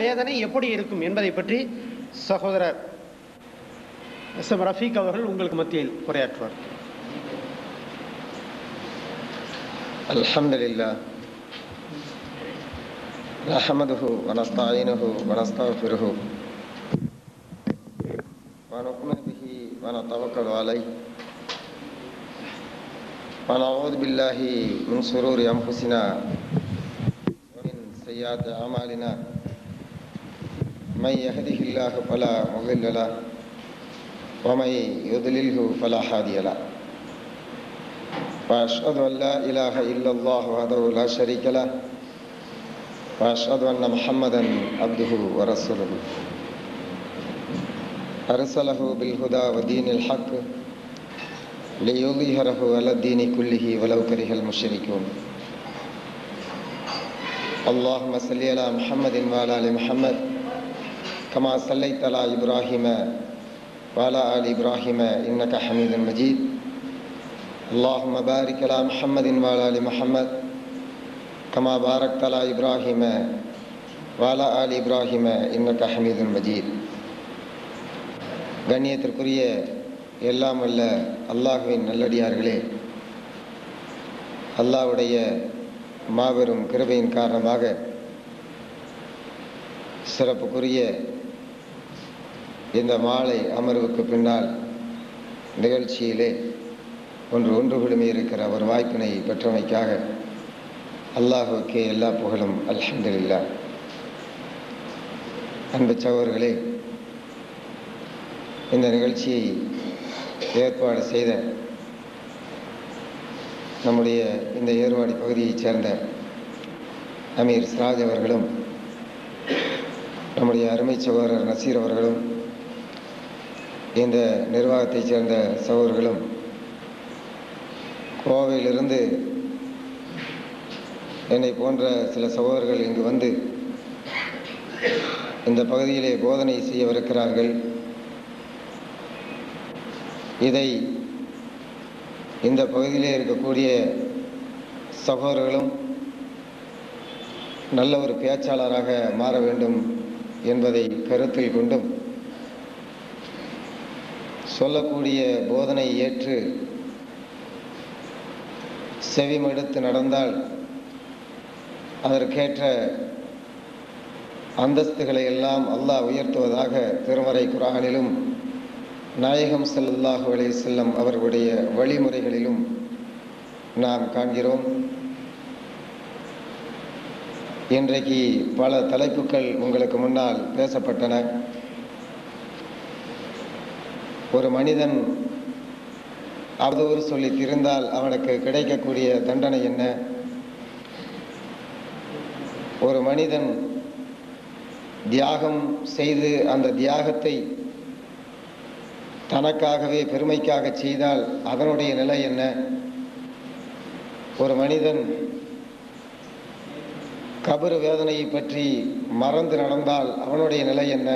வேதனை எப்படி இருக்கும் என்பதை பற்றி சகோதரர் எஸ்.எம். ரஃபீக் அவர்கள் உங்களுக்கு மத்தியில் உரையாற்றுவார். அல்ஹம்துலில்லாஹ் நஹ்மதுஹு வ நஸ்தஈனுஹு வ நஸ்தக்ஃபிருஹு வ நு'மினு பிஹி வ நதவக்கலு அலைஹி வ நஊது பில்லாஹி மின் ஷுரூரி அன்ஃபுஸினா வ மின் ஸய்யிஆத்தி அமாலினா மன் யஹ்திஹில்லாஹு ஃபலா முضில்ல லஹு வ மன் யுضللஹு ஃபலா ஹாதிய லஹு وأشهد أن لا إله إلا الله وحده لا شريك له وأشهد أن محمدا عبده ورسوله أرسله بالهدى ودين الحق ليظهره على الدين كله ولو كره المشركون اللهم صل على محمد وعلى آل محمد كما صليت على إبراهيم وعلى آل إبراهيم إنك حميد مجيد اللهم بارك على محمد وعلى آل محمد كما باركت على إبراهيم وعلى آل إبراهيم إنك حميد مجيد. கண்ணியத்திற்குரிய எல்லாம் வல்ல அல்லாஹ்வின் நல்லடியார்களே, அல்லாஹ்வுடைய மாபெரும் கிருபையின் காரணமாக சிறப்புக்குரிய இந்த மாலை அமர்வுக்கு பின்னால் நிகழ்ச்சியிலே ஒன்று விடுமே இருக்கிற ஒரு வாய்ப்பினை பெற்றமைக்காக அல்லாஹுக்கே எல்லா புகழும் அல்ஹம்துலில்லாஹ். அன்பு சகோதரர்களே, இந்த நிகழ்ச்சியை ஏற்பாடு செய்த நம்முடைய இந்த ஏர்வாடி பகுதியைச் சேர்ந்த அமீர் சிராஜ் அவர்களும் நம்முடைய அருமை சகோதரர் நசீர் அவர்களும் இந்த நிர்வாகத்தைச் சேர்ந்த சகோதரர்களும் கோவையிலிருந்து என்னை போன்ற சில சகோதரர்கள் இங்கு வந்து இந்த பகுதியிலே போதனை செய்யவிருக்கிறார்கள். இதை இந்த பகுதியிலே இருக்கக்கூடிய சகோதரர்களும் நல்ல ஒரு பேச்சாளராக மாற வேண்டும் என்பதை கருத்தில் கொண்டும் சொல்லக்கூடிய போதனை ஏற்று செவிமடுத்து நடந்தால் அதற்கேற்ற அந்தஸ்துகளை எல்லாம் அல்லாஹ் உயர்த்துவதாக திருமறை குர்ஆனிலும் நாயகம் ஸல்லல்லாஹு அலைஹி வஸல்லம் அவர்களுடைய வழிமுறைகளிலும் நாம் காண்கிறோம். இன்றைக்கு பல தலைப்புகள் உங்களுக்கு முன்னால் பேசப்பட்டன. ஒரு மனிதன் அவதூறு சொல்லி திரிந்தால் அவனுக்கு கிடைக்கக்கூடிய தண்டனை என்ன? ஒரு மனிதன் தியாகம் செய்து அந்த தியாகத்தை தனக்காகவே பெருமைக்காக செய்தால் அதனுடைய நிலை என்ன? ஒரு மனிதன் கபர் வேதனையை பற்றி மறந்து நடந்தால் அவனுடைய நிலை என்ன?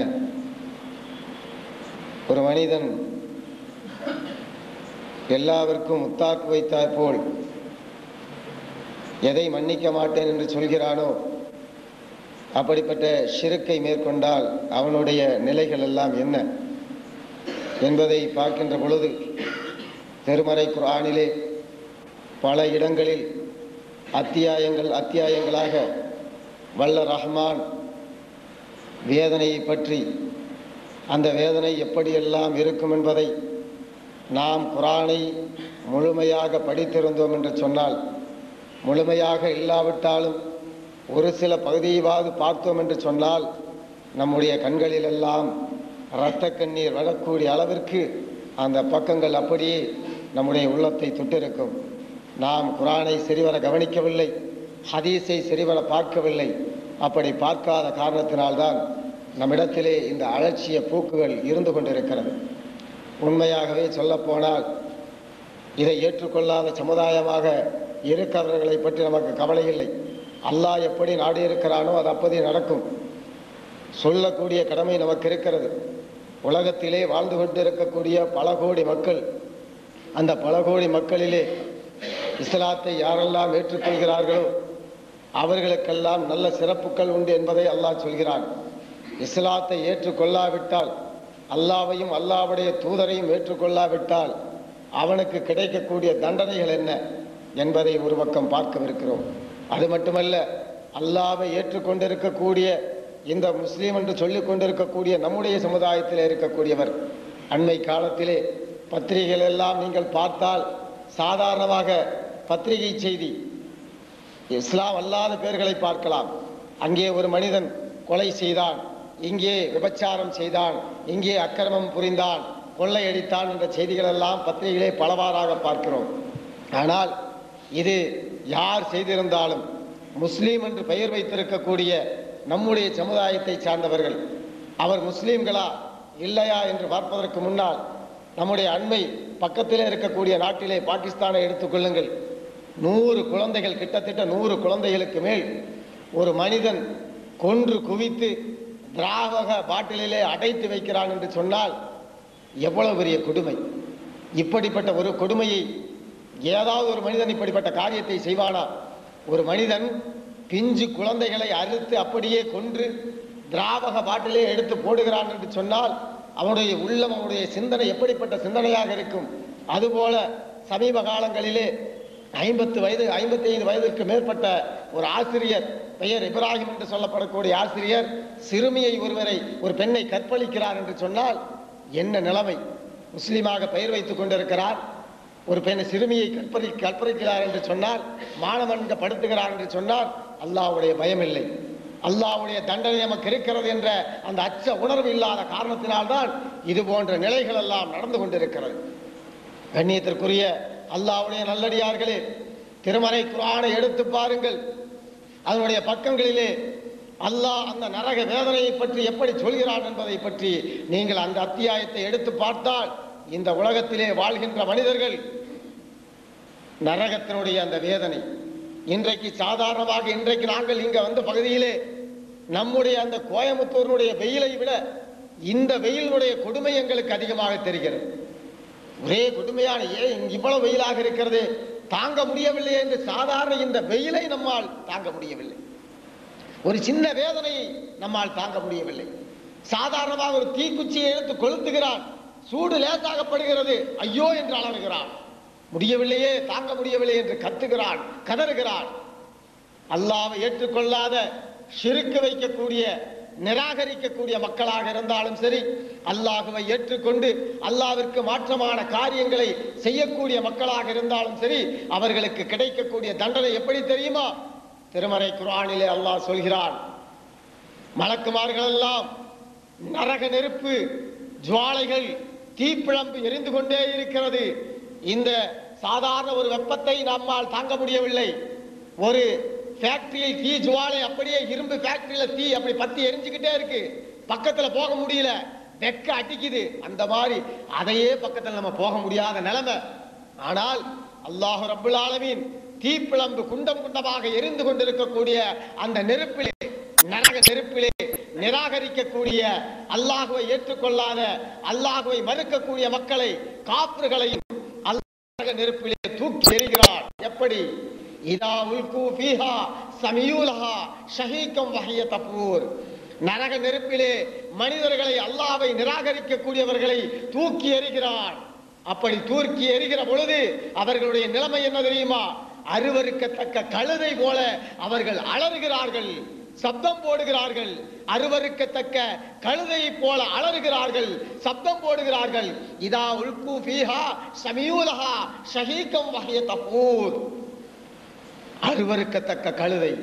ஒரு மனிதன் எல்லாவிற்கும் முத்தாக்கு வைத்தாற் போல் எதை மன்னிக்க மாட்டேன் என்று சொல்கிறானோ அப்படிப்பட்ட ஷிர்க்கை மேற்கொண்டால் அவனுடைய நிலைகள் எல்லாம் என்ன என்பதை பார்க்கின்ற பொழுது திருமறை குர்ஆனிலே பல இடங்களில் அத்தியாயங்களாக வல்ல ரஹ்மான் வேதனையை பற்றி, அந்த வேதனை எப்படியெல்லாம் இருக்கும் என்பதை நாம் குர்ஆனை முழுமையாக படித்திருந்தோம் என்று சொன்னால், முழுமையாக இல்லாவிட்டாலும் ஒரு சில பகுதியையாவது பார்த்தோம் என்று சொன்னால் நம்முடைய கண்களிலெல்லாம் இரத்த கண்ணீர் வரக்கூடிய அளவிற்கு அந்த பக்கங்கள் அப்படியே நம்முடைய உள்ளத்தை தொட்டிருக்கும். நாம் குர்ஆனை சரிவர கவனிக்கவில்லை, ஹதீஸை சரிவர பார்க்கவில்லை. அப்படி பார்க்காத காரணத்தினால்தான் நம்மிடத்திலே இந்த அலட்சிய போக்குகள் இருந்து கொண்டிருக்கிறது. உண்மையாகவே சொல்லப்போனால் இதை ஏற்றுக்கொள்ளாத சமுதாயமாக இருக்கிறவர்களை பற்றி நமக்கு கவலை இல்லை. அல்லாஹ் எப்படி நாடியிருக்கிறானோ அது அப்போதே நடக்கும். சொல்லக்கூடிய கடமை நமக்கு இருக்கிறது. உலகத்திலே வாழ்ந்து கொண்டிருக்கக்கூடிய பல கோடி மக்கள், அந்த பல கோடி மக்களிலே இஸ்லாத்தை யாரெல்லாம் ஏற்றுக்கொள்கிறார்களோ அவர்களுக்கெல்லாம் நல்ல சிறப்புகள் உண்டு என்பதை அல்லாஹ் சொல்கிறான். இஸ்லாத்தை ஏற்றுக்கொள்ளாவிட்டால், அல்லாஹ்வையும் அல்லாஹ்வுடைய தூதரையும் ஏற்றுக்கொள்ளாவிட்டால் அவனுக்கு கிடைக்கக்கூடிய தண்டனைகள் என்ன என்பதை ஒரு பக்கம் பார்க்கவிருக்கிறோம். அது மட்டுமல்ல, அல்லாஹ்வை ஏற்றுக்கொண்டிருக்கக்கூடிய இந்த முஸ்லீம் என்று சொல்லிக் கொண்டிருக்கக்கூடிய நம்முடைய சமுதாயத்தில் இருக்கக்கூடியவர் அண்மை காலத்திலே பத்திரிகைகள் எல்லாம் நீங்கள் பார்த்தால் சாதாரணமாக பத்திரிகை செய்தி இஸ்லாம் அல்லாத பேர்களை பார்க்கலாம். அங்கே ஒரு மனிதன் கொலை செய்தான், இங்கே விபச்சாரம் செய்தான், இங்கே அக்கிரமம் புரிந்தான், கொள்ளையடித்தான் என்ற செய்திகள் எல்லாம் பத்திரிகைகளே பலவாறாக பார்க்கிறோம். ஆனால் இது யார் செய்திருந்தாலும் முஸ்லீம் என்று பெயர் வைத்திருக்கக்கூடிய நம்முடைய சமுதாயத்தை சார்ந்தவர்கள் அவர் முஸ்லீம்களா இல்லையா என்று பார்ப்பதற்கு முன்னால் நம்முடைய அண்மை பக்கத்திலே இருக்கக்கூடிய நாட்டிலே பாகிஸ்தானை எடுத்துக்கொள்ளுங்கள். 100 குழந்தைகள், கிட்டத்தட்ட 100 குழந்தைகளுக்கு மேல் ஒரு மனிதன் கொன்று குவித்து திராவக பாட்டிலே அடைத்து வைக்கிறான் என்று சொன்னால் எவ்வளவு பெரிய கொடுமை! இப்படிப்பட்ட ஒரு கொடுமையை ஏதாவது ஒரு மனிதன் இப்படிப்பட்ட காரியத்தை செய்வானா? ஒரு மனிதன் பிஞ்சு குழந்தைகளை அறுத்து அப்படியே கொன்று திராவக பாட்டிலே எடுத்து போடுகிறான் என்று சொன்னால் அவனுடைய உள்ளம், அவனுடைய சிந்தனை எப்படிப்பட்ட சிந்தனையாக இருக்கும்? அதுபோல சமீப காலங்களிலே 50 வயது 55 வயதுக்கு மேற்பட்ட ஒரு ஆசிரியர், பெயர் இப்ராஹிம் என்று சொல்லப்படக்கூடிய ஆசிரியர், சிறுமியை ஒரு பெண்ணை கற்பழிக்கிறார் என்று சொன்னால் என்ன நிலைமை? முஸ்லீமாக பெயர் வைத்துக் கொண்டிருக்கிறார். ஒரு பெண்ணை சிறுமியை கற்பழிக்கிறார் என்று சொன்னால், மானவன்கப்படுத்துகிறார் என்று சொன்னால் அல்லாஹ்வுடைய பயம் இல்லை, அல்லாஹ்வுடைய தண்டனை நமக்கு இருக்கிறது என்ற அந்த அச்ச உணர்வு இல்லாத காரணத்தினால்தான் இது போன்ற நிலைகள் எல்லாம் நடந்து கொண்டிருக்கிறது. கண்ணியத்திற்குரிய அல்லாஹ்வுடைய நல்லடியார்களே, திருமறை குர்ஆனை எடுத்து பாருங்கள். அதனுடைய பக்கங்களிலே அல்லாஹ் அந்த நரக வேதனையை பற்றி எப்படி சொல்கிறான் என்பதை பற்றி நீங்கள் அந்த அத்தியாயத்தை எடுத்து பார்த்தால் இந்த உலகத்திலே வாழ்கின்ற மனிதர்கள் நரகத்தினுடைய அந்த வேதனை இன்றைக்கு சாதாரணமாக, இன்றைக்கு நாங்கள் இங்க வந்த பகுதியிலே நம்முடைய அந்த கோயம்புத்தூரினுடைய வெயிலை விட இந்த வெயிலுடைய கொடுமை எங்களுக்கு அதிகமாக தெரிகிறது. ஒரே கொடுமையான, ஏன் இவ்வளவு வெயிலாக இருக்கிறது, தாங்க முடியவில்லை என்று சாதாரண இந்த வெயிலை நம்மால் தாங்க முடியவில்லை. ஒரு சின்ன வேதனையை நம்மால் தாங்க முடியவில்லை. சாதாரணமாக ஒரு தீக்குச்சியை எடுத்து கொளுத்துகிறான், சூடு லேசாகப்படுகிறது, ஐயோ என்று அலறுகிறான். முடியவில்லையே, தாங்க முடியவில்லை என்று கத்துகிறான், கதறுகிறான். அல்லாஹ்வை ஏற்றுக்கொள்ளாத, ஷிர்க் வைக்கக்கூடிய, நிராகரிக்கக்கூடிய மக்களாக இருந்தாலும் சரி, அல்லாஹ்வை ஏற்றுக்கொண்டு அல்லாஹ்விற்கு மாற்றமான காரியங்களை செய்யக்கூடிய மக்களாக இருந்தாலும் சரி, அவர்களுக்கு கிடைக்கக்கூடிய தண்டனை எப்படி தெரியுமா? திருமறை குர்ஆனிலே அல்லாஹ் சொல்கிறான், மலக்குமார்கள் எல்லாம் நரக நெருப்பு ஜுவாலைகள், தீப்பிழம்பு எரிந்து கொண்டே இருக்கிறது. இந்த சாதாரண ஒரு வெப்பத்தை நம்மால் தாங்க முடியவில்லை. ஒரு ஃபேக்டரியில் தீ ஜுவாலை, அப்படியே இரும்பு ஃபேக்டரியில தீ அப்படி பத்தி எரிஞ்சுக்கிட்டே இருக்கு, பக்கத்துல போக முடியல, வெக்க அடிக்குது. அந்த மாதிரி அதையே பக்கத்தில் நம்ம போக முடியாத நிலைமை. ஆனால் அல்லாஹ் ரப்புல் ஆலமீன் தீப்பிழம்பு குண்டம் குண்டமாக எரிந்து கொண்டிருக்கக்கூடிய அந்த நெருப்பிலே, நரக நெருப்பிலே நிராகரிக்கக்கூடிய, அல்லாஹ்வை ஏற்றுக்கொள்ளாத, அல்லாஹ்வை மறுக்கக்கூடிய மக்களை, காஃபிர்களையும் அல்லாஹ் நெருப்பிலே தூக்கி எறிகிறார். எப்படி? இதா உல்கு ஃபீஹா சமியூலஹா ஷஹீகம் வஹிய தஃபூர். நரக நெருப்பிலே மனிதர்களை, அல்லாஹ்வை நிராகரிக்கக்கூடியவர்களை தூக்கி எறிகிறார். அப்படி தூக்கி எறிகிற பொழுது அவர்களுடைய நிலைமை என்ன தெரியுமா? அருவருக்கத்தக்க கழுதை போல அவர்கள் அலறுகிறார்கள், சப்தம் போடுகிறார்கள். அருவருக்கத்தக்க கழுதை போல அலறுகிறார்கள், சப்தம் போடுகிறார்கள். இதா உல்கு ஃபீஹா சமியூலஹா ஷஹீகம் வஹிய தஃபூர். அருவருக்கத்தக்க கழுதை,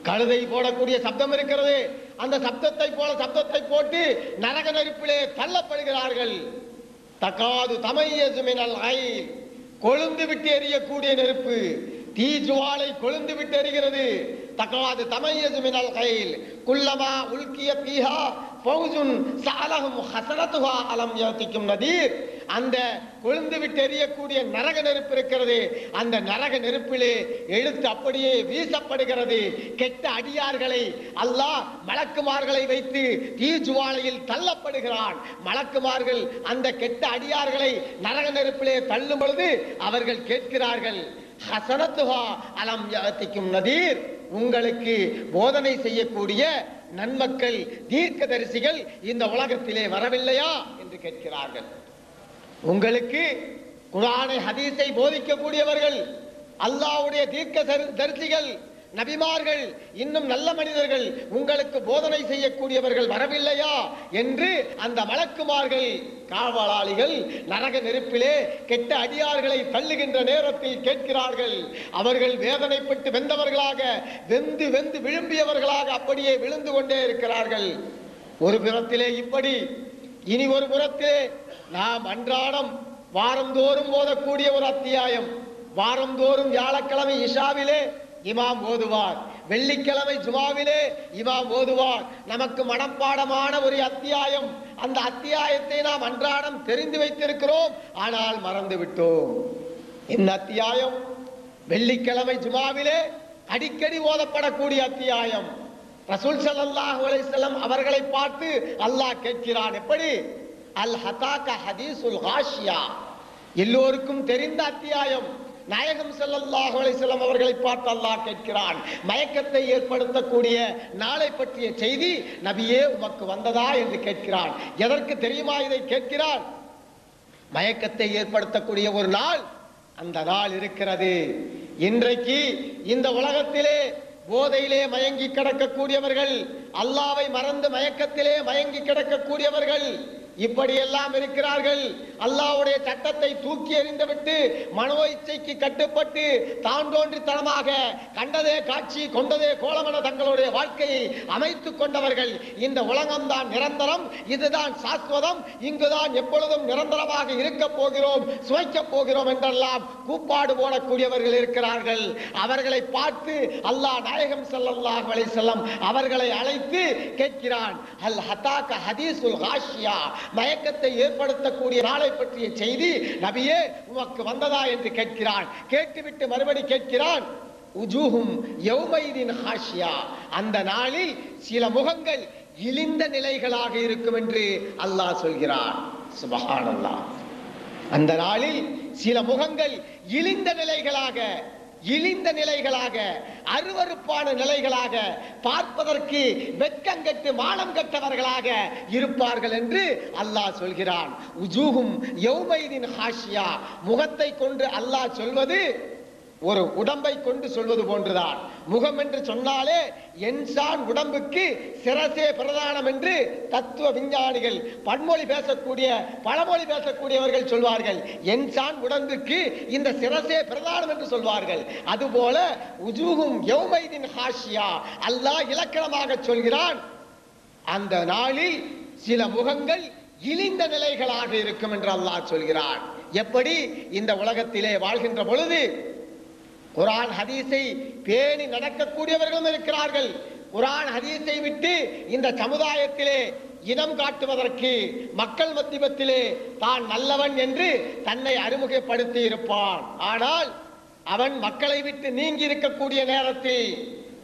கழுதை போடக்கூடிய சப்தம் இருக்கிறது, அந்த சப்தத்தை போல சப்தத்தை போட்டு நரக நெருப்பிலே தள்ளப்படுகிறார்கள். தகாது தமையசு மினல் ஐல், கொழுந்து விட்டு எரியக்கூடிய நெருப்பு, தீ ஜுவாலை கொழுந்து விட்டு எரிகிறது. தகாது தமையசு மினல் ஐல் குல்லமா உல்கிய ஃபீஹா ஃபௌஜுன் ஸஅலஹும் ஹஸரத்துஹா அலம் யதிக்கும் நதீர். அந்த கொழுந்து விட்டு எரியக்கூடிய நரக நெருப்பு இருக்கிறது, அந்த நரக நெருப்பிலே எடுத்து அப்படியே வீசப்படுகிறது. கெட்ட அடியார்களை அல்லாஹ் மலக்குமார்களை வைத்து தீ ஜுவாலையில் தள்ளப்படுகிறான். மலக்குமார்கள் அந்த கெட்ட அடியார்களை நரக நெருப்பிலே தள்ளும் பொழுது அவர்கள் கேட்கிறார்கள், ஹஸரத்துஹா அலம் யதிக்கும் நதீர். உங்களுக்கு போதனை செய்யக்கூடிய நன்மக்கள் தீர்க்கதரிசிகள் இந்த உலகத்திலே வரவில்லையா என்று கேட்கிறார்கள். உங்களுக்கு குர்ஆனை ஹதீஸை போதிக்கக்கூடியவர்கள், அல்லாஹ்வுடைய தீர்க்கதரிசிகள், நபிமார்கள், இன்னும் நல்ல மனிதர்கள் உங்களுக்கு போதனை செய்யக்கூடியவர்கள் வரவில்லையா என்று அந்த மலக்குமார்கள் காவலாளிகள் நரக நெருப்பிலே கெட்ட அடியார்களை தள்ளுகின்ற நேரத்தில் கேட்கிறார்கள். அவர்கள் வேதனைப்பட்டு வெந்தவர்களாக, வெந்து வெந்து விழும்பியவர்களாக அப்படியே விழுந்து கொண்டே இருக்கிறார்கள். ஒரு புறத்திலே இப்படி, இனி ஒரு புறத்திலே நாம் அன்றாடம் வாரந்தோறும் ஓதக்கூடிய ஒரு அத்தியாயம். வாரந்தோறும் வியாழக்கிழமை இஷாவிலே இமாம் ஓதுவார், வெள்ளிக்கிழமை ஜுமாவிலே இமாம் ஓதுவார். நமக்கு மனப்பாடமான ஒரு அத்தியாயம். அந்த அத்தியாயத்தை நாம் அன்றாடம் தெரிந்து வைத்திருக்கிறோம், ஆனால் மறந்து விட்டோம். இந்த அத்தியாயம் வெள்ளிக்கிழமை ஜுமாவிலே அடிக்கடி ஓதப்படக்கூடிய அத்தியாயம். ரசூல் ஸல்லல்லாஹு அலைஹி வஸல்லம் அவர்களை பார்த்து அல்லாஹ் கேட்கிறான். எப்படி? அல் ஹதாக ஹதீஸுல் காஷியா, எல்லோருக்கும் தெரிந்த அத்தியாயம். நாயகம் ஸல்லல்லாஹு அலைஹி வஸல்லம் அவர்களை பார்த்து அல்லாஹ் கேட்கிறான், மயக்கத்தை ஏற்படுத்தக்கூடிய நாளை பற்றிய செய்தி நபியே உமக்கு வந்ததா என்று கேட்கிறான். எதற்கு தெரியுமா இதை கேட்கிறான்? மயக்கத்தை ஏற்படுத்தக்கூடிய ஒரு நாள், அந்த நாள் இருக்கிறது. இன்றைக்கு இந்த உலகத்திலே போதையிலே மயங்கி கிடக்கக்கூடியவர்கள், அல்லாஹ்வை மறந்து மயக்கத்திலே மயங்கி கிடக்கக்கூடியவர்கள் இப்படியெல்லாம் இருக்கிறார்கள். அல்லாஹ்வுடைய சட்டத்தை தூக்கி எறிந்துவிட்டு மனோ இச்சைக்கு கட்டுப்பட்டு தான் தோன்றித்தனமாக கண்டதே காட்சி கொண்டதே கோலமென தங்களுடைய வாழ்க்கையை அமைத்துக் கொண்டவர்கள். இந்த உலகம்தான் நிரந்தரம், இதுதான் சாஸ்வதம், இங்குதான் எப்பொழுதும் நிரந்தரமாக இருக்க போகிறோம், சுவைக்கப் போகிறோம் என்றெல்லாம் கூப்பாடு போடக்கூடியவர்கள் இருக்கிறார்கள். அவர்களை பார்த்து அல்லாஹ் நாயகம் ஸல்லல்லாஹு அலைஹி வஸல்லம் அவர்களை அழைத்து கேட்கிறான், அல் ஹதாக ஹதீஸுல் காஷியா, மயக்கத்தை ஏற்படுத்தக்கூடிய நாளை பற்றிய செய்தி நபியே உமக்கு வந்ததா என்று கேட்கிறான். கேட்டுவிட்டு மறுபடி கேட்கிறான், உஜூஹும் யௌமைதின் ஹாஷியா, அந்த நாளில் சில முகங்கள் இழிந்த நிலைகளாக இருக்கும் என்று அல்லாஹ் சொல்கிறான். சுப்ஹானல்லாஹ். அந்த நாளில் சில முகங்கள் இழிந்த நிலைகளாக அருவருப்பான நிலைகளாக, பார்ப்பதற்கு வெட்கங்கெட்டு மானம் கெட்டவர்களாக இருப்பார்கள் என்று அல்லாஹ் சொல்கிறான். உஜூஹும் யௌமைதின் ஹாஷியா, முகத்தை கொண்டு அல்லாஹ் சொல்வது ஒரு உடம்பை கொண்டு சொல்வது போன்றுதான். முகம் என்று சொன்னாலே என்சான் உடம்புக்கு சிரசே பிரதானம் என்று தத்துவ விஞ்ஞானிகள், பன்மொழி பேசக்கூடிய பழமொழி பேசக்கூடியவர்கள் சொல்வார்கள். என்சான் உடம்புக்கு இந்த சிரசே பிரதானம் என்று சொல்வார்கள். அதுபோல உஜூஹும் யௌமைதின் ஹாஷியா, அல்லாஹ் இலக்கணமாக சொல்கிறான், அந்த நாளில் சில முகங்கள் இழிந்த நிலைகளாக இருக்கும் என்று அல்லாஹ் சொல்கிறான். எப்படி? இந்த உலகத்திலே வாழ்கின்ற பொழுது குர்ஆன் ஹதீஸை பேணி நடக்கக்கூடியவர்களும் இருக்கிறார்கள். குர்ஆன் ஹதீஸை விட்டு இந்த சமுதாயத்திலே இனம் காட்டுவதற்கு, மக்கள் மத்தியத்திலே தான் நல்லவன் என்று தன்னை அறிமுகப்படுத்தி இருப்பான். ஆனால் அவன் மக்களை விட்டு நீங்கி இருக்கக்கூடிய நேரத்தில்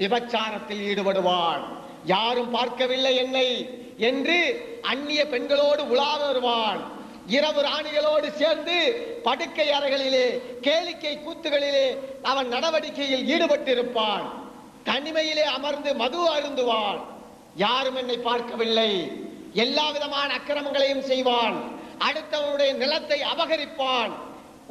விபச்சாரத்தில் ஈடுபடுவான். யாரும் பார்க்கவில்லை என்னை என்று அந்நிய பெண்களோடு உலா வருவான். இரவு ராணிகளோடு சேர்ந்து படுக்கை அறைகளிலே கேளிக்கை கூத்துகளிலே அவன் நடவடிக்கையில் ஈடுபட்டிருப்பான். தனிமையிலே அமர்ந்து மது அருந்துவான். யாரும் என்னை பார்க்கவில்லை, எல்லா விதமான அக்கிரமங்களையும் செய்வான். அடுத்தவனுடைய நிலத்தை அபகரிப்பான்.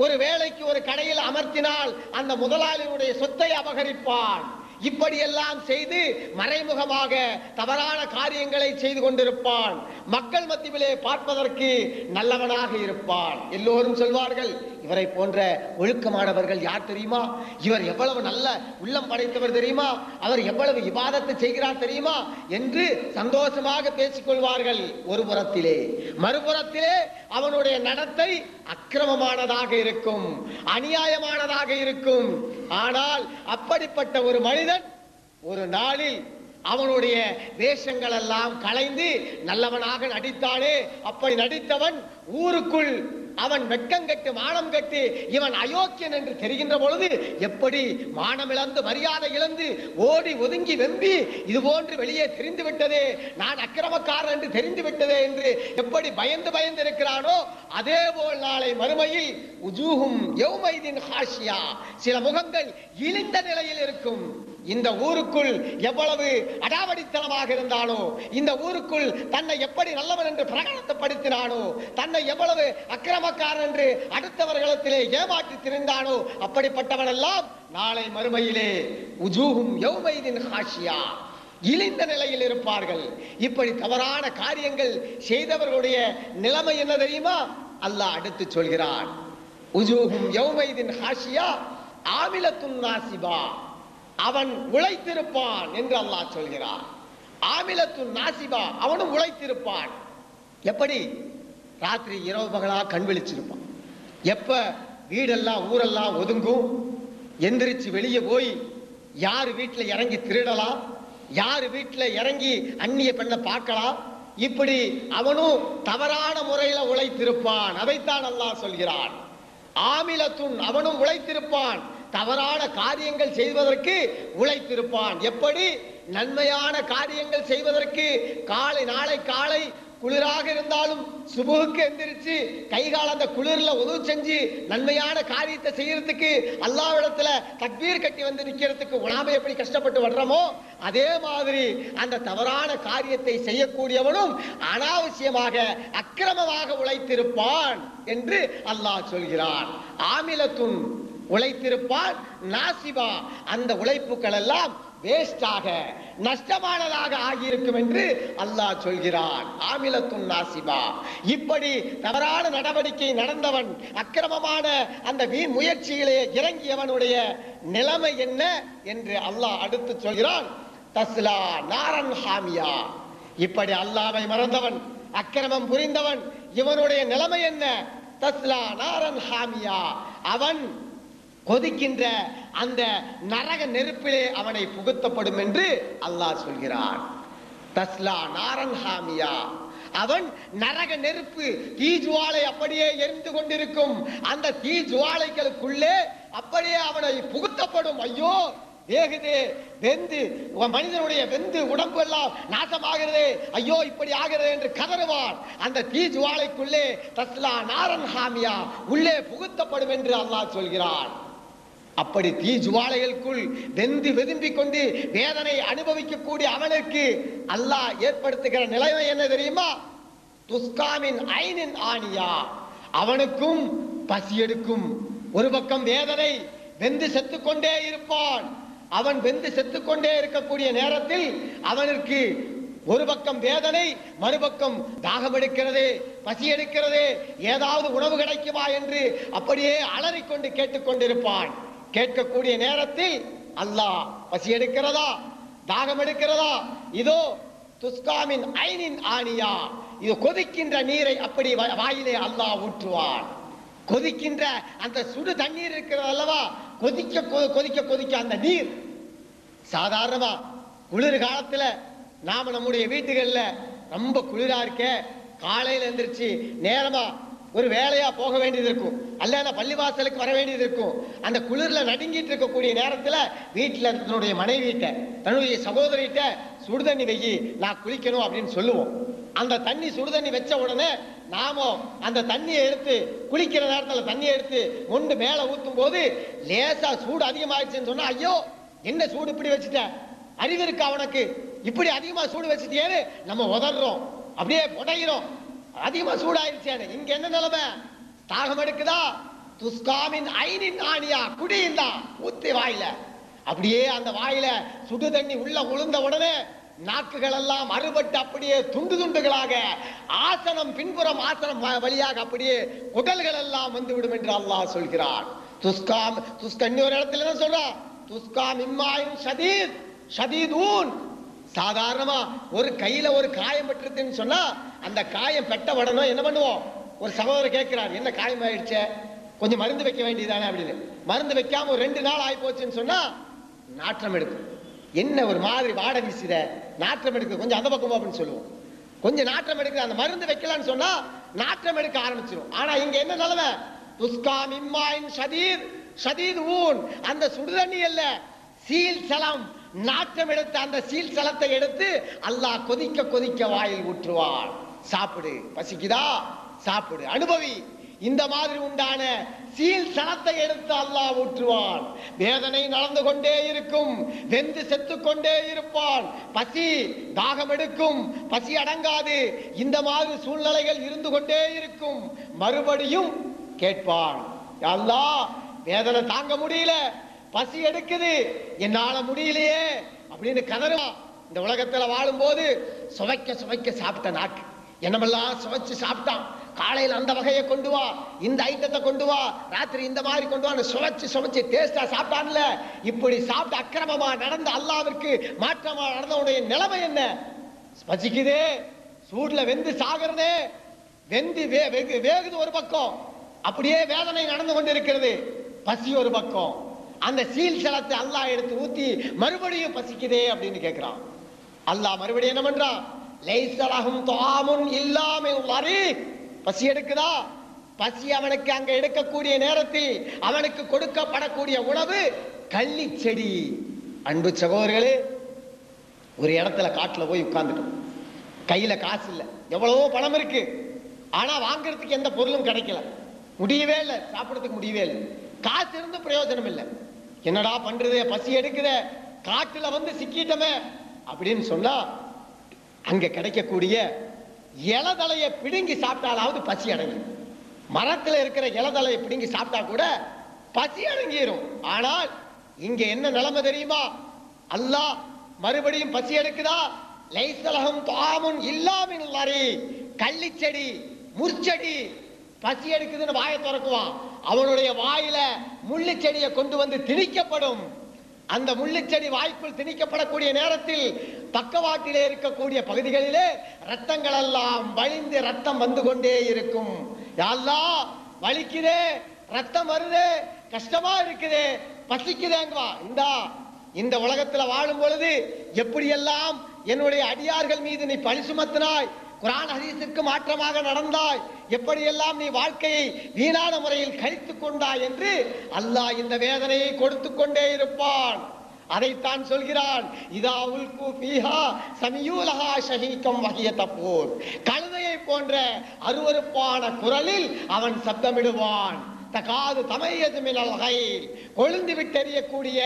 ஒரு வேளைக்கு ஒரு கடையில் அமர்த்தினால் அந்த முதலாளியுடைய சொத்தை அபகரிப்பான். இப்படியெல்லாம் செய்து மறைமுகமாக தவறான காரியங்களை செய்து கொண்டிருப்பான். மக்கள் மத்தியிலே பார்ப்பதற்கு நல்லவனாக இருப்பான். எல்லோரும் சொல்வார்கள், இவரை போன்ற ஒழுக்கமானவர்கள் யார் தெரியுமா, இவர் எவ்வளவு நல்ல உள்ளம் படைத்தவர் தெரியுமா, அவர் எவ்வளவு இபாதத்து செய்கிறார் தெரியுமா என்று சந்தோஷமாக பேசிக் கொள்வார்கள். ஒரு புறத்திலே, மறுபுறத்திலே அவனுடைய நடத்தை அக்கிரமமானதாக இருக்கும், அநியாயமானதாக இருக்கும். ஆனால் அப்படிப்பட்ட ஒரு மனிதன் ஒரு நாளில் அவனுடைய வேஷங்கள் எல்லாம் களைந்து நல்லவனாக நடித்தானே, அப்படி நடித்தவன் ஊருக்குள் அவன் வெட்கம் கட்டு மானம் கட்டு இவன் அயோக்கியன் என்று தெரிகின்ற பொழுது எப்படி மானம் இழந்து மரியாதை இழந்து ஓடி ஒதுங்கி வெம்பி இது போன்று வெளியே தெரிந்து விட்டதே, நான் அக்கிரமக்காரன் என்று தெரிந்து விட்டதே என்று எப்படி பயந்து பயந்து இருக்கிறானோ, அதே போல் நாளை மறுமையில் உஜூஹும் யௌமைதின் ஹாஷியா, சில முகங்கள் இழிந்த நிலையில் இருக்கும். இந்த ஊருக்குள் எவ்வளவு அடாவடித்தனமாக இருந்தானோ, இந்த ஊருக்குள் தன்னை எப்படி நல்லவன் என்று பிரகடனப்படுத்தினானோ, தன்னை எவ்வளவு அக்கிரமக்காரன் என்று அடுத்தவர்களிடத்திலே ஏமாற்றி திரிந்தானோ, அப்படிப்பட்டவன் எல்லாம் நாளை மறுமையிலே உஜூஹும் யௌமைதின் ஹாஷியா, இழிந்த நிலையில் இருப்பார்கள். இப்படி தவறான காரியங்கள் செய்தவர்களுடைய நிலைமை என்ன தெரியுமா? அல்லாஹ் அடுத்து சொல்கிறான், உஜூஹும் யௌமைதின் ஹாஷியா ஆமிலத்துன் நாசிபா, அவன் உழைத்திருப்பான் என்று அல்லாஹ் சொல்கிறான். ஆமிலத்துன் நாசிபா, அவனும் உழைத்திருப்பான். எப்படி? ராத்திரி இரவு பகலா கண் விழிச்சிருப்பான். எப்ப வீடெல்லாம் ஊரெல்லாம் ஒதுங்கும், எந்திரிச்சு வெளியே போய் யாரு வீட்டில் இறங்கி திருடலாம், யாரு வீட்டில் இறங்கி அந்நிய பெண்ணை பார்க்கலாம், இப்படி அவனும் தவறான முறையில உழைத்திருப்பான். அதைத்தான் அல்லாஹ் சொல்கிறான். ஆமிலத்துன், அவனும் உழைத்திருப்பான், தவறான காரியங்கள் செய்வதற்கு உழைத்திருப்பான். எப்படி? நன்மையான காரியங்கள் செய்வதற்கு நாளை காலை குளிராக இருந்தாலும் சுபுகுக்கு எந்திரிச்சு கைகால அந்த குளிர்ல உதவு செஞ்சு நன்மையான காரியத்தை செய்யறதுக்கு அல்லாஹ்விடத்துல தக்பீர் கட்டி வந்து நிக்கிறதுக்கு உணாம எப்படி கஷ்டப்பட்டு வர்றோமோ, அதே மாதிரி அந்த தவறான காரியத்தை செய்யக்கூடியவனும் அனாவசியமாக அக்கிரமமாக உழைத்திருப்பான் என்று அல்லாஹ் சொல்கிறான். ஆமிலத்துன், உழைத்திருப்பான், நாசிபா, அந்த உழைப்புகள் எல்லாம் வேஸ்டாக நஷ்டமானதாக ஆகியிருக்கும் என்று அல்லாஹ் சொல்கிறான். ஆமிலத்துன் நாசிபா. இப்படி தவறான நடவடிக்கை நடந்தவன், அக்கிரமமான அந்த வீண் முயற்சியிலே இறங்கியவனுடைய நிலைமை என்ன என்று அல்லாஹ் அடுத்து சொல்கிறான். தஸ்லா நாரன் ஹாமியா. இப்படி அல்லாஹ்வை மறந்தவன், அக்கிரமம் புரிந்தவன், இவனுடைய நிலைமை என்ன? தஸ்லா நாரன் ஹாமியா, அவன் கொதிக்கின்ற அந்த நரக நெருப்பிலே அவனை புகுத்தப்படும் என்று அல்லாஹ் சொல்கிறான். தஸ்லா நாரன் ஹாமியா, அவன் நரக நெருப்பு தீஜுவாலை அப்படியே எரிந்து கொண்டிருக்கும் அந்த தீஜுவாலைகளுக்குள்ளே அப்படியே அவனை புகுத்தப்படும். ஐயோ வேகுதே, வெந்து மனிதனுடைய வெந்து உடம்பு எல்லாம் நாசமாகிறதே, ஐயோ இப்படி ஆகிறது என்று கதறுவான். அந்த தீஜுவாலைக்குள்ளே தஸ்லா நாரன் ஹாமியா, உள்ளே புகுத்தப்படும் என்று அல்லாஹ் சொல்கிறான். அப்படி தீ ஜுவாலைகளுக்குள் வெந்து வெதும்பிக் கொண்டு வேதனை அனுபவிக்கக்கூடிய அவனுக்கு அல்லாஹ் ஏற்படுத்துகிற நிலைமை என்ன தெரியுமா? துஸ்காமின் ஐனின் ஆனியா, அவனுக்கும் பசி எடுக்கும். ஒரு பக்கம் வேதனை, வெந்து செத்துக்கொண்டே இருப்பான். அவன் வெந்து செத்துக்கொண்டே இருக்கக்கூடிய நேரத்தில் அவனுக்கு ஒரு பக்கம் வேதனை, மறுபக்கம் தாகம் எடுக்கிறது, பசி எடுக்கிறது, ஏதாவது உணவு கிடைக்குமா என்று அப்படியே அலறிக்கொண்டு கேட்டுக்கொண்டிருப்பான். கேட்கக்கூடிய நேரத்தில் அல்லாஹ் பசி எடுக்கிறதா, தாகம் எடுக்கிறதா, இதோ துஸ்காமின் ஐனின் ஆனியா, இது கொதிக்கின்ற நீரை அப்படி வாயிலே அல்லாஹ் ஊற்றுவான். கொதிக்கின்ற அந்த சுடு தண்ணீர் இருக்கிறது அல்லவா, கொதிக்க கொதிக்க கொதிக்க அந்த நீர் சாதாரணமா குளிர் காலத்துல நாம நம்முடைய வீட்டுகள்ல ரொம்ப குளிரா இருக்க காலையில எந்திரிச்சு நேரமா ஒரு வேலையா போக வேண்டியது இருக்கும், அல்ல பள்ளிவாசலுக்கு வர வேண்டியது இருக்கும். அந்த குளிர்ல நடுங்கிட்டு இருக்கக்கூடிய நேரத்துல வீட்டுல தன்னுடைய மனைவிட்ட, தன்னுடைய சகோதரிட்ட சுடுதண்ணி வெயி, நான் குளிக்கணும் அப்படின்னு சொல்லுவோம். அந்த தண்ணி சுடுதண்ணி வச்ச உடனே நாம அந்த தண்ணியை எடுத்து குளிக்கிற நேரத்துல தண்ணியை எடுத்து மொண்டு மேல ஊத்தும் போது லேசா சூடு அதிகமாயிடுச்சுன்னு சொன்னா, ஐயோ என்ன சூடு இப்படி வச்சுட்ட, அறிவு இருக்கா அவனுக்கு, இப்படி அதிகமா சூடு வச்சுட்டேன்னு நம்ம உதறோம், அப்படியே உடைகிறோம், அதிகமா சூடாயிருச்சு. இங்க என்ன நிலைமை? தாகம் எடுக்குதா, துஸ்காமின் ஐனின் ஆனியா, குடியுந்தா ஊத்தி வாயில, அப்படியே அந்த வாயில சுடு தண்ணி உள்ள உளுந்த உடனே நாக்குகள் எல்லாம் அறுபட்டு அப்படியே துண்டு துண்டுகளாக ஆசனம் பின்புறம் ஆசனம் வழியாக அப்படியே குடல்கள் எல்லாம் வந்து விடும் என்று அல்லாஹ் சொல்கிறான். துஸ்காம் துஸ்கண்ணி ஒரு இடத்துல என்ன சொல்றான்? துஸ்காம் இம்மாயின் ஷதீத் ஷதீதூன். சாதாரணமா ஒரு கையில ஒரு காயம் பெற்றுதுன்னு சொன்னா அந்த காயம் பெட்ட உடனே என்ன பண்ணுவோம்? ஒரு சகோதரர் கேட்கிறார், என்ன காயம் ஆயிடுச்சே, கொஞ்சம் மருந்து வைக்க வேண்டியதானே அப்படின்னு. மருந்து வைக்காம ஒரு 2 நாள் ஆகி போச்சுன்னு சொன்னா நாற்றம் எடுக்கும். என்ன ஒரு மாதிரி வாடை வீசுத, நாற்றம் எடுக்குது, கொஞ்சம் அந்த பக்கம் அப்படின்னு சொல்லுவோம். கொஞ்சம் நாற்றம் எடுக்குது, அந்த மருந்து வைக்கலான்னு சொன்னா நாற்றம் எடுக்க ஆரம்பிச்சிடும். ஆனா இங்க என்ன நிலைமை? துஸ்காம் இம்மாயின் ஷதீத் ஷதீத் ஊன், அந்த சுடுதண்ணி அல்ல, சீல் சலம், நாற்றம் எடுத்து அந்த சீல் சலத்தை எடுத்து அல்லாஹ் கொதிக்க கொதிக்க வாயில் ஊற்றுவான். சாப்பிடு, பசிக்குதா சாப்பிடு, அனுபவி. இந்த மாதிரி உண்டான சீல் சலத்தை எடுத்து அல்லாஹ் ஊற்றுவான். வேதனை நடந்து கொண்டே இருக்கும், வெந்து செத்து கொண்டே இருப்பான். பசி தாகம் எடுக்கும், பசி அடங்காது. இந்த மாதிரி சூழ்நிலைகள் இருந்து கொண்டே இருக்கும். மறுபடியும் கேட்பான், அல்லாஹ் வேதனை தாங்க முடியல, பசி எடுக்குது, என்னால முடியலையே அப்படின்னு கதறுவான். இந்த உலகத்துல வாழும் போது சுவைக்க சுவைக்க சாப்பிட்ட நாக்கு என்னமெல்லாம் சுவைச்சு சாப்பிட்டான். காலையில் அந்த வகையை கொண்டு வா, இந்த ஐட்டத்தை கொண்டு வா, ராத்திரி இந்த மாதிரி கொண்டு வா, சுவைச்சு சுவைச்சு டேஸ்டா சாப்பிட்டான்ல. இப்படி சாப்பிட்டு அக்கிரமமா நடந்த அல்லாவிற்கு மாற்றமா நடந்தவுடைய நிலைமை என்ன? பசிக்குதே, சூடுல வெந்து சாகிறதே, வெந்து வேகுது ஒரு பக்கம், அப்படியே வேதனை நடந்து கொண்டிருக்கிறது. பசி ஒரு பக்கம், அந்த சீல் சலத்தை அல்லாஹ் எடுத்து ஊத்தி மறுபடியும் பசிக்குதே அப்படின்னு கேட்கிறான். அல்லாஹ் மறுபடியும் என்ன பண்றான்? லைஸலஹும் துஆமுன் இல்லா மின் ضريع. பசி எடுக்குதா? பசி அவனுக்கு அங்க எடுக்கக்கூடிய நேரத்தில் அவனுக்கு கொடுக்கப்படக்கூடிய உணவு கள்ளி செடி. அன்பு சகோதரர்களே, ஒரு இடத்துல காட்டுல போய் உட்கார்ந்துட்டோம், கையில காசு இல்லை, எவ்வளவோ பணம் இருக்கு, ஆனா வாங்குறதுக்கு எந்த பொருளும் கிடைக்கல, முடியவே இல்லை, சாப்பிடறதுக்கு முடியவே இல்லை, காசு இருந்து பிரயோஜனம் இல்லை. என்னடா பண்றது, பசி எடுக்குத, காட்டுல வந்து சிக்கிட்டமே அப்படின்னு சொன்னா அங்க கிடைக்கக்கூடிய இலதலையை பிடுங்கி சாப்பிட்டாலாவது பசி அடங்கும். மரத்துல இருக்கிற இலதலையை பிடுங்கி சாப்பிட்டா கூட பசி அடங்கிரும். ஆனால் இங்க என்ன நிலைமை தெரியுமா? அல்லாஹ் மறுபடியும் பசி எடுக்குதா? லைஸலஹும் துஆமுன் இல்லா மின் ضريع. கள்ளி செடி, முற்செடி. பசி எடுக்குதுன்னு வாயை திறக்குவான், அவனுடைய வாயில முள்ளு செடியை கொண்டு வந்து திணிக்கப்படும். அந்த முள்ளு செடி வாய்க்குள் திணிக்கப்படக்கூடிய நேரத்தில் பக்கவாட்டிலே இருக்கக்கூடிய பகுதிகளிலே ரத்தங்கள் எல்லாம் வழிந்து ரத்தம் வந்து கொண்டே இருக்கும். யா அல்லாஹ், வலிக்குதே, ரத்தம் வருதே, கஷ்டமா இருக்குதே, பசிக்குதேங்குவா. இந்த உலகத்துல வாழும் பொழுது எப்படியெல்லாம் என்னுடைய அடியார்கள் மீது நீ பழி சுமத்தினாய், குர்ஆன் ஹதீஸிற்கு மாற்றமாக நடந்தாய், எப்படியெல்லாம் நீ வாழ்க்கையை வீணான முறையில் கழித்துக் கொண்டாய் என்று அல்லாஹ் இந்த வேதனையை கொடுத்து கொண்டே இருப்பான். அதைத்தான் சொல்கிறான், இதா உல்கு ஃபீஹா சமியூலஹா ஷஹீகம் வஹிய தஃபூர். கழுதையை போன்ற அருவருப்பான குரலில் அவன் சப்தமிடுவான். தகாது தமையது மினல் கைல். கொழுந்து விட்டெறியக்கூடிய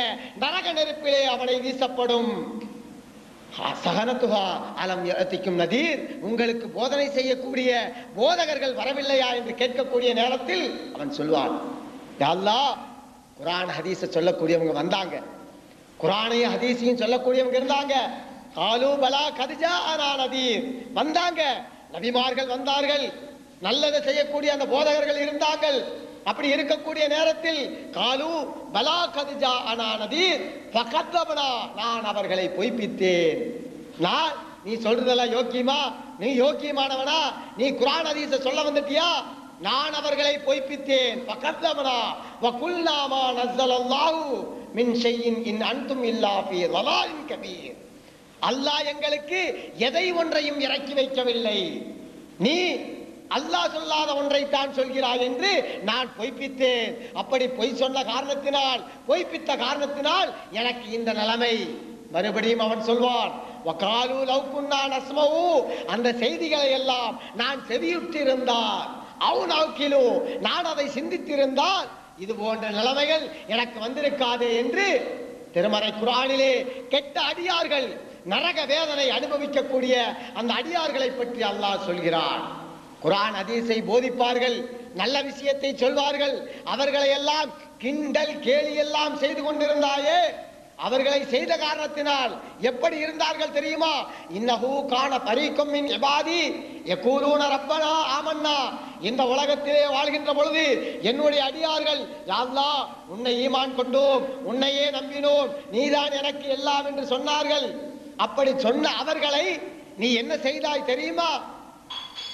நரக நெருப்பிலே அவனை வீசப்படும். சகனத்துஹா அலம் யஅதிக்கும் நதீர். உங்களுக்கு போதனை செய்யக்கூடிய போதகர்கள் வரவில்லையா என்று கேட்கக்கூடிய நேரத்தில் அவன் சொல்வான், யா அல்லாஹ், குர்ஆன் ஹதீஸை சொல்லக்கூடியவங்க வந்தாங்க, குர்ஆனையும் ஹதீஸையும் சொல்லக்கூடியவங்க இருந்தாங்க. காலு பலா கத் ஜாஅனா நதீர். வந்தாங்க, நபிமார்கள் வந்தார்கள், நல்லதை செய்யக்கூடிய அந்த போதகர்கள் இருந்தார்கள். அப்படி இருக்கக்கூடிய நேரத்தில் காலு பலா கத் ஜாஅனா நதீர் ஃபகத்தபனா, நான் அவர்களை பொய்ப்பித்தேன். நான், நீ சொல்றதெல்லாம் யோக்கியமா? நீ யோக்கியமானவனா? நீ குர்ஆன் ஹதீஸை சொல்ல வந்துட்டியா? நான் அவர்களை பொய்ப்பித்தேன். ஃபகத்தபனா வகுல்னா மா நஸலல்லாஹு மின் ஷைஇன் இன் அன்தும் இல்லா ஃபீ ضلالin கபீர். அல்லாஹ் எங்களுக்கு எதை ஒன்றையும் இறக்கி வைக்கவில்லை, நீ அல்லாஹ் சொல்லாத ஒன்றைத்தான் சொல்கிறாய் என்று நான் பொய்ப்பித்தேன். அப்படி பொய் சொன்ன காரணத்தினால், பொய்ப்பித்த காரணத்தினால் எனக்கு இந்த நிலைமை. மறுபடியும் அவன் சொல்வான், வகாலு லவ் குன்னா நஸ்மஉ. அந்த செய்திகளை எல்லாம் நான் செவியுற்றிருந்தால், அவு நௌகிலு, நான் அதை சிந்தித்திருந்தால் இது போன்ற நிலைமைகள் எனக்கு வந்திருக்காதே என்று திருமறை குர்ஆனிலே கெட்ட அடியார்கள், நரக வேதனை அனுபவிக்கக்கூடிய அந்த அடியார்களை பற்றி அல்லாஹ் சொல்கிறான். குர்ஆன் ஹதீஸை போதிப்பார்கள், நல்ல விஷயத்தை சொல்வார்கள், அவர்களை எல்லாம் கிண்டல் கேலி எல்லாம் செய்து கொண்டிருந்தாயே, அவர்களை செய்த காரணத்தினால் எப்படி இருந்தார்கள் தெரியுமா? இன்னஹு கான ஃபரீக்கும் மின் இபாதி யகூலூன ரப்பனா ஆமன்னா. இந்த உலகத்திலே வாழ்கின்ற பொழுது என்னுடைய அடியார்கள், யா அல்லாஹ், உன்னை ஈமான் கொண்டோம், உன்னையே நம்பினோம், நீதான் எனக்கு எல்லாம் என்று சொன்னார்கள். அப்படி சொன்ன அவர்களை நீ என்ன செய்தாய் தெரியுமா?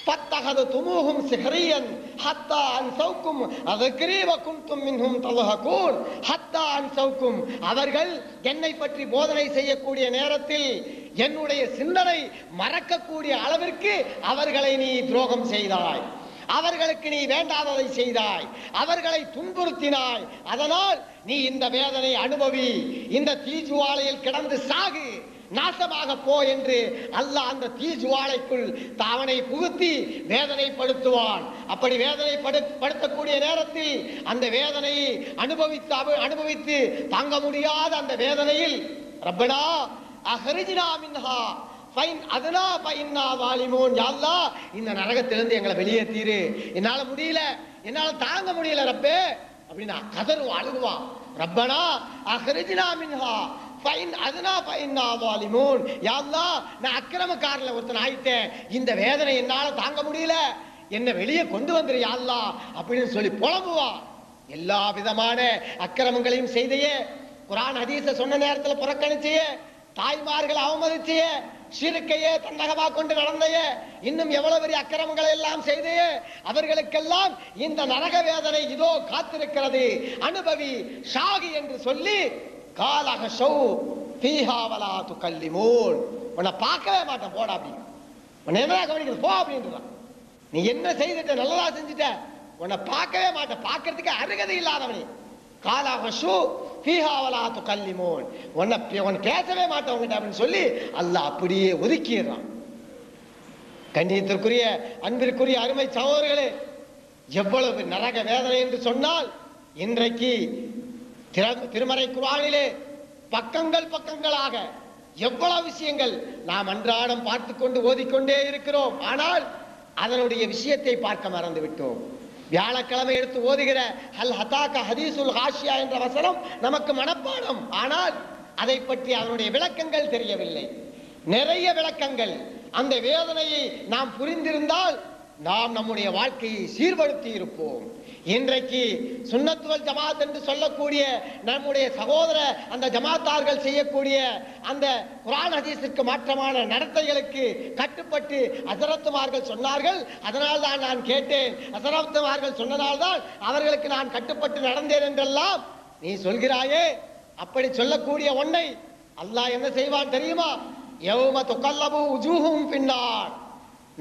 فَاتَّخَذْتُمُوهُمْ سِخْرِيًّا حَتَّى أَنْسَوْكُمْ ذِكْرِي وَكُنْتُمْ مِنْهُمْ تَضْحَكُونَ. حَتَّى أَنْسَوْكُمْ, அவர்கள் என்னை பற்றி போதனை செய்யக்கூடிய நேரத்தில் என்னுடைய சிந்தனை மறக்கக்கூடிய அளவிற்கு அவர்களை நீ துரோகம் செய்தாய், அவர்களுக்கு நீ வேண்டாததை செய்தாய், அவர்களை துன்புறுத்தினாய். அதனால் நீ இந்த வேதனை அனுபவி, இந்த தீஜுவாலையில் கிடந்து சாகு. நாசமாக போ என்று அல்லாஹ் அந்த தீ ஜுவாலைக்குள் அவனை புகுத்தி வேதனைப்படுத்துவான். அப்படி வேதனைப்படுத்தக்கூடிய நேரத்தில் அந்த வேதனையை அனுபவித்து தாங்க முடியாத அந்த வேதனையில் ரப்பனா அஹ்ரிஜ்னா மின்ஹா ஃபைன் அதனா ஃபைன்னா வாலிமூன், யா அல்லாஹ் இந்த நரகத்திலிருந்து எங்களை வெளியேத்தீரு, என்னால முடியல, என்னால தாங்க முடியல ரப்பே அப்படின்னா கதறுவான், அழுகுவான். ரப்பனா அஹ்ரிஜ்னா மின்ஹா ஃபைன் அதனா ஃபைன்னா வாலிமூன், யா அல்லாஹ் நான் அக்கிரமக்காரல ஒருத்தன் ஆயிட்டேன், இந்த வேதனை என்னால தாங்க முடியல, என்ன வெளியே கொண்டு வந்துரு யா அல்லாஹ் அப்படின்னு சொல்லி புலம்புவான். எல்லா விதமான அக்கிரமங்களையும் செய்தையே, குர்ஆன் ஹதீஸ சொன்ன நேரத்தில் புறக்கணிச்சையே, தாய்மார்களை அவமதிச்சையே, ஷிர்க்கையே தன்னகமா கொண்டு நடந்தையே, இன்னும் எவ்வளவு பெரிய அக்கிரமங்களை எல்லாம் செய்தையே, அவர்களுக்கெல்லாம் இந்த நரக வேதனை இதோ காத்திருக்கிறது, அனுபவி ஷாகி என்று சொல்லி காலக ஷௌ ஃபீஹா வலா துகல்லிமூன், உன்னை பார்க்கவே மாட்டேன் போடா அப்படின்னு, உன்னை என்ன கவனிக்கிறது போ அப்படின்றான். நீ என்ன செய்துட்ட, நல்லதா செஞ்சுட்ட, உன்னை பார்க்கவே மாட்டேன், பார்க்கறதுக்கு அருகதை இல்லாதவனே. காலக ஷௌ ஃபீஹா வலா துகல்லிமூன், உன்னை பேசவே மாட்டேன் உங்ககிட்ட அப்படின்னு சொல்லி அல்லாஹ் அப்படியே ஒதுக்கிடுறான். கண்ணியத்திற்குரிய அன்பிற்குரிய அருமை சகோதரர்களே, எவ்வளவு நரக வேதனை என்று சொன்னால், இன்றைக்கு திருமறை குர்ஆனிலே பக்கங்களாக எவ்வளவு விஷயங்கள் நாம் அன்றாடம் பார்த்து கொண்டு ஓதிக்கொண்டே இருக்கிறோம். ஆனால் அதனுடைய விஷயத்தை பார்க்க மறந்து விட்டோம். வியாழக்கிழமை எடுத்து ஓதுகிற ஹல் ஹதாக ஹதீசுல் ஹாஷியா என்ற வசனம் நமக்கு மனப்பாடம். ஆனால் அதை பற்றி அதனுடைய விளக்கங்கள் தெரியவில்லை. நிறைய விளக்கங்கள். அந்த வேதனையை நாம் புரிந்திருந்தால் நாம் நம்முடைய வாழ்க்கையை சீர்படுத்தி இருப்போம். இன்றைக்கு சுன்னத் வல் ஜமாத் என்று சொல்லக்கூடிய நம்முடைய சகோதர அந்த ஜமாத்தார்கள் செய்யக்கூடிய அந்த குர்ஆன் ஹதீஸிற்கு மாற்றமான நடத்தைகளுக்கு கட்டுப்பட்டு ஹஸரத்துமார்கள் சொன்னார்கள், அதனால் தான் நான் கேட்டேன், ஹஸரத்துமார்கள் சொன்னதால்தான் அவர்களுக்கு நான் கட்டுப்பட்டு நடந்தேன் என்றெல்லாம் நீ சொல்கிறாயே. அப்படி சொல்லக்கூடிய ஒன்றை அல்லாஹ் என்ன செய்வான் தெரியுமா? யௌம துகல்லபு உஜூஹும் பின்னார்,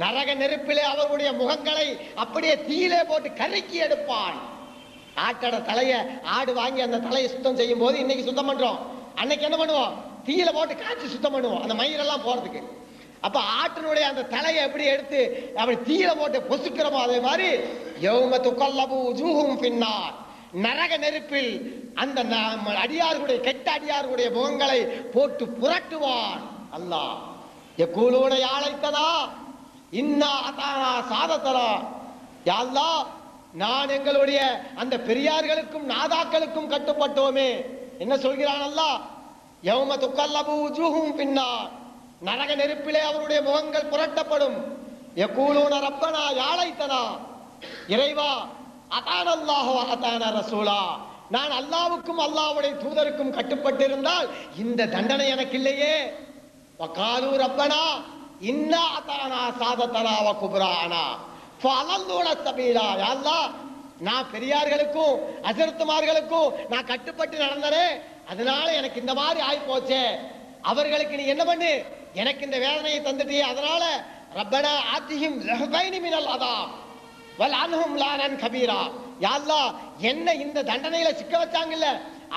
நரக நெருப்பிலே அவர்களுடைய முகங்களை அப்படியே தீயிலே போட்டு கருக்கி எடுப்பான். ஆட்டோட தலைய ஆடு வாங்கி அந்த தலையை சுத்தம் செய்யும் போது இன்னைக்கு சுத்தம் பண்றோம், அன்னைக்கு என்ன பண்ணுவோம்? தீயில போட்டு காய்ச்சி சுத்தம் பண்ணுவோம் அந்த மயிரெல்லாம் போறதுக்கு. அப்ப ஆட்டினுடைய அந்த தலையை எப்படி எடுத்து அப்படி தீயில போட்டு பொசுக்கிறோமோ அதே மாதிரி யௌம துகல்லபு உஜூஹும் பின்னார், நரக நெருப்பில் அந்த அடியார்களுடைய கெட்ட அடியார்களுடைய முகங்களை போட்டு புரட்டுவான் அல்லாஹ். யகூலூன யா லைத்தனா இன்னா அதானா சாதத்தனா, யா அல்லாஹ் நான் எங்களுடைய அந்த பெரியார்களுக்கும் நாதாக்களுக்கும் கட்டுப்பட்டோமே. என்ன சொல்கிறான் அல்லாஹ்? யௌம துகல்லபு உஜூஹும் பின்னார், நரக நெருப்பிலே அவருடைய முகங்கள் புரட்டப்படும். யகூலூன ரப்பனா யா லைத்தனா, இறைவா அதான அல்லாஹ் வ அதான ரசூலா, நான் அல்லாஹ்வுக்கும் அல்லாஹ்வுடைய தூதருக்கும் கட்டுப்பட்டிருந்தால் இந்த தண்டனை எனக்கு இல்லையே. வகாலு ரப்பனா இன்னா அதானா சாதத்தனா வ குப்ரானா ஃபஅலல்லூன சபீலா, யா அல்லாஹ் நான் பெரியார்களுக்கும் ஹஸரத்துமார்களுக்கும் நான் கட்டுப்பட்டு நடந்தனே, அதனால எனக்கு இந்த மாதிரி ஆகி போச்சே. அவர்களுக்கு நீ என்ன பண்ணு, எனக்கு இந்த வேதனையை தந்துட்டியே, அதனால ரப்பனா ஆத்திஹிம் ஸஹபைனி மினல் அதாப் வல் அன்ஹும் லானன் கபீரா, யா அல்லாஹ் என்ன இந்த தண்டனையில சிக்க வச்சாங்கல்ல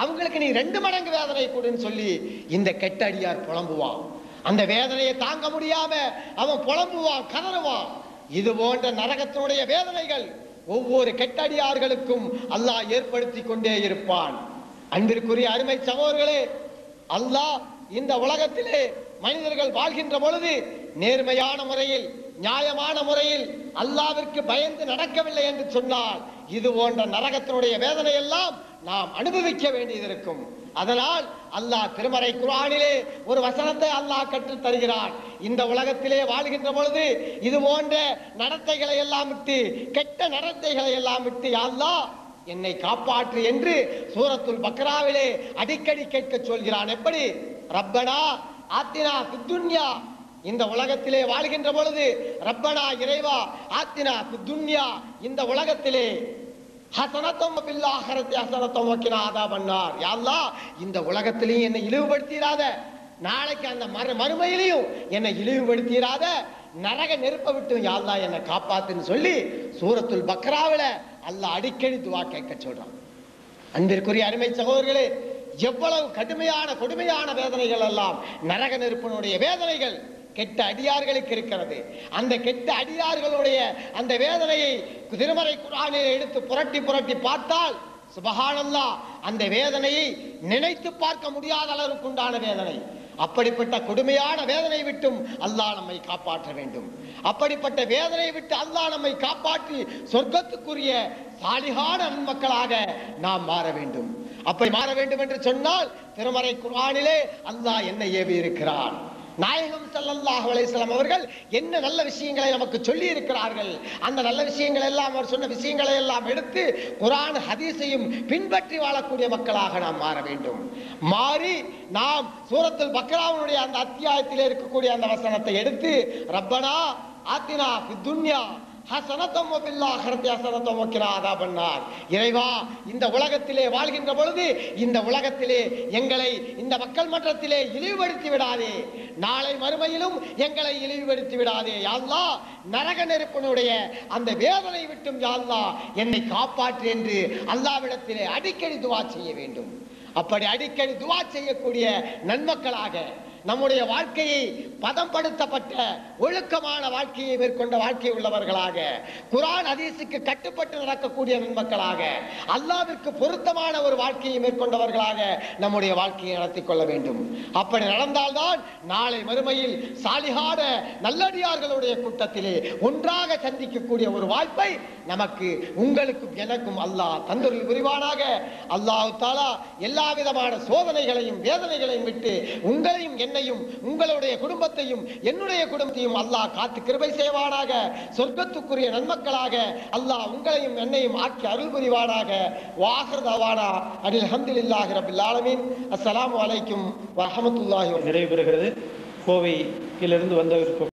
அவங்களுக்கு நீ 2 மடங்கு வேதனை கொடுன்னு சொல்லி இந்த கெட்ட அடியார் புலம்புவான். அந்த வேதனையை தாங்க முடியாம அவன் புலம்புவான், கதறுவான். இது போன்ற நரகத்தினுடைய வேதனைகள் ஒவ்வொரு கெட்டடியார்களுக்கும் அல்லாஹ் ஏற்படுத்தி கொண்டே இருப்பான். அன்பிற்குரிய அருமை சகோதரர்களே, அல்லாஹ் இந்த உலகத்திலே மனிதர்கள் வாழ்கின்ற பொழுது நேர்மையான முறையில் நியாயமான முறையில் அல்லாஹ்விற்கு பயந்து நடக்கவில்லை என்று சொன்னால் இது போன்ற நரகத்தினுடைய வேதனை எல்லாம் நாம் அனுபவிக்க வேண்டியது இருக்கும். அதனால் அல்லாஹ் திருமறை குர்ஆனிலே ஒரு வசனத்தை அல்லாஹ் கற்றுத் தருகிறான். இந்த உலகத்திலே வாழ்கின்ற பொழுது இது போன்ற நடத்தைகளை எல்லாம் விட்டு, கெட்ட நடத்தைகளை எல்லாம் விட்டு யா அல்லாஹ் என்னை காப்பாற்று என்று சூரத்துல் பக்ராவிலே அடிக்கடி கேட்க சொல்கிறான். எப்படி? ரப்பனா ஆத்தினா ஃபித்துன்யா, இந்த உலகத்திலே வாழ்கின்ற பொழுது ரப்பனா இறைவா ஆத்தினா ஃபித்துன்யா, இந்த உலகத்திலே ஹஸனத்தும் ஃபில் ஆஹிரத்தி ஹஸனத்தும் வகினா அஸாபன்னார், யா அல்லாஹ் இந்த உலகத்திலேயும் என்னை இழிவுபடுத்திராத, நாளைக்கு அந்த மறுமையிலையும் என்னை இழிவுபடுத்திராத, நரக நெருப்பை விட்டு யா அல்லாஹ் என்னை காப்பாத்துன்னு சொல்லி சூரத்துல் பக்ராவில அல்லாஹ் அடிக்கடி துஆ கேட்க சொல்றான். அன்பிற்குரிய அருமை சகோதரர்களே, எவ்வளவு கொடுமையான வேதனைகள் எல்லாம் நரக நெருப்பினுடைய வேதனைகள் கெட்ட அடியார்களுக்கு இருக்கிறது. அந்த கெட்ட அடியார்களுடைய அந்த வேதனையை திருமறை குர்ஆனில் எடுத்து புரட்டி பார்த்தால் சுபஹானல்லாஹ், அந்த வேதனையை நினைத்து பார்க்க முடியாத அளவுக்கு உண்டான வேதனை. அப்படிப்பட்ட கொடுமையான வேதனை விட்டும் அல்லாஹ் நம்மை காப்பாற்ற வேண்டும். அப்படிப்பட்ட வேதனை விட்டு அல்லாஹ் நம்மை காப்பாற்றி சொர்க்கத்துக்குரிய சாலிகான நன்மக்களாக நாம் மாற வேண்டும். அப்படி மாற வேண்டும் என்று சொன்னால் திருமறை குர்ஆனிலே அல்லாஹ் என்ன ஏவி இருக்கிறான், நாயகம் ஸல்லல்லாஹு அலைஹி வஸல்லம் அவர்கள் என்ன நல்ல விஷயங்களை நமக்கு சொல்லி இருக்கிறார்கள். அந்த நல்ல விஷயங்கள் எல்லாம், அவர் சொன்ன விஷயங்களை எல்லாம் எடுத்து குர்ஆன் ஹதீஸையும் பின்பற்றி வாழக்கூடிய மக்களாக நாம் மாற வேண்டும். மாறி நாம் சூரத்துல் பக்ராவுடைய அந்த அத்தியாயத்திலே இருக்கக்கூடிய அந்த வசனத்தை எடுத்து ரப்பனா ஆத்தினா ஃபித் துன்யா ஹஸனத்தம் வ ஃபில் ஆখিরাতি ஹஸனத்தம் வ கினா அஸாபன்னார். இறைவா, இந்த உலகத்திலே வாழ்கின்ற பொழுது இந்த உலகத்திலே எங்களை இந்த மக்கள் மன்றத்திலே இழிவுபடுத்தி விடாதே, நாளை மறுமையிலும் எங்களை இழிவுபடுத்தி விடாதே யா அல்லாஹ். நரக நெருப்பினுடைய அந்த வேதனை விட்டும் யா அல்லாஹ் என்னை காப்பாற்று என்று அல்லாஹ்விடத்திலே அடிக்கடி துஆ செய்ய வேண்டும். அப்படி அடிக்கடி துஆ செய்யக்கூடிய நன்மக்களாக நம்முடைய வாழ்க்கையை பதப்படுத்தப்பட்ட ஒழுக்கமான வாழ்க்கையை மேற்கொண்ட வாழ்க்கை உள்ளவர்களாக, குர்ஆன் ஹதீஸுக்கு கட்டுப்பட்டு நடக்கக்கூடிய நன்மக்களாக, அல்லாஹ்விற்கு பொருத்தமான ஒரு வாழ்க்கையை மேற்கொண்டவர்களாக நம்முடைய வாழ்க்கையை நடத்திக் கொள்ள வேண்டும். அப்படி நடந்தால்தான் நாளை மறுமையில் சாலிகான நல்லடியார்களுடைய கூட்டத்திலே ஒன்றாக சந்திக்கக்கூடிய ஒரு வாய்ப்பை நமக்கு, உங்களுக்கும் எனக்கும் அல்லாஹ் தந்தருள் புரிவானாக. அல்லாஹ் தஆலா எல்லா விதமான சோதனைகளையும் வேதனைகளையும் விட்டு உங்களையும் என்னையும் உங்களுடைய குடும்பத்தையும் என்னுடைய குடும்பத்தையும் அல்லாஹ் காத்து கிருபை செய்வானாக. சொர்க்கத்துக்குரிய நன்மக்களாக அல்லாஹ் உங்களையும் என்னையும் ஆக்கி அருள் புரிவானாக. வாஹிர் தவானா அனில் ஹம்துலில்லாஹி ரப்பில் ஆலமீன். அஸ்ஸலாமு அலைக்கும் வ ரஹ்மத்துல்லாஹி. நிறைவு பெறுகிறது. கோவையிலிருந்து வந்தவர்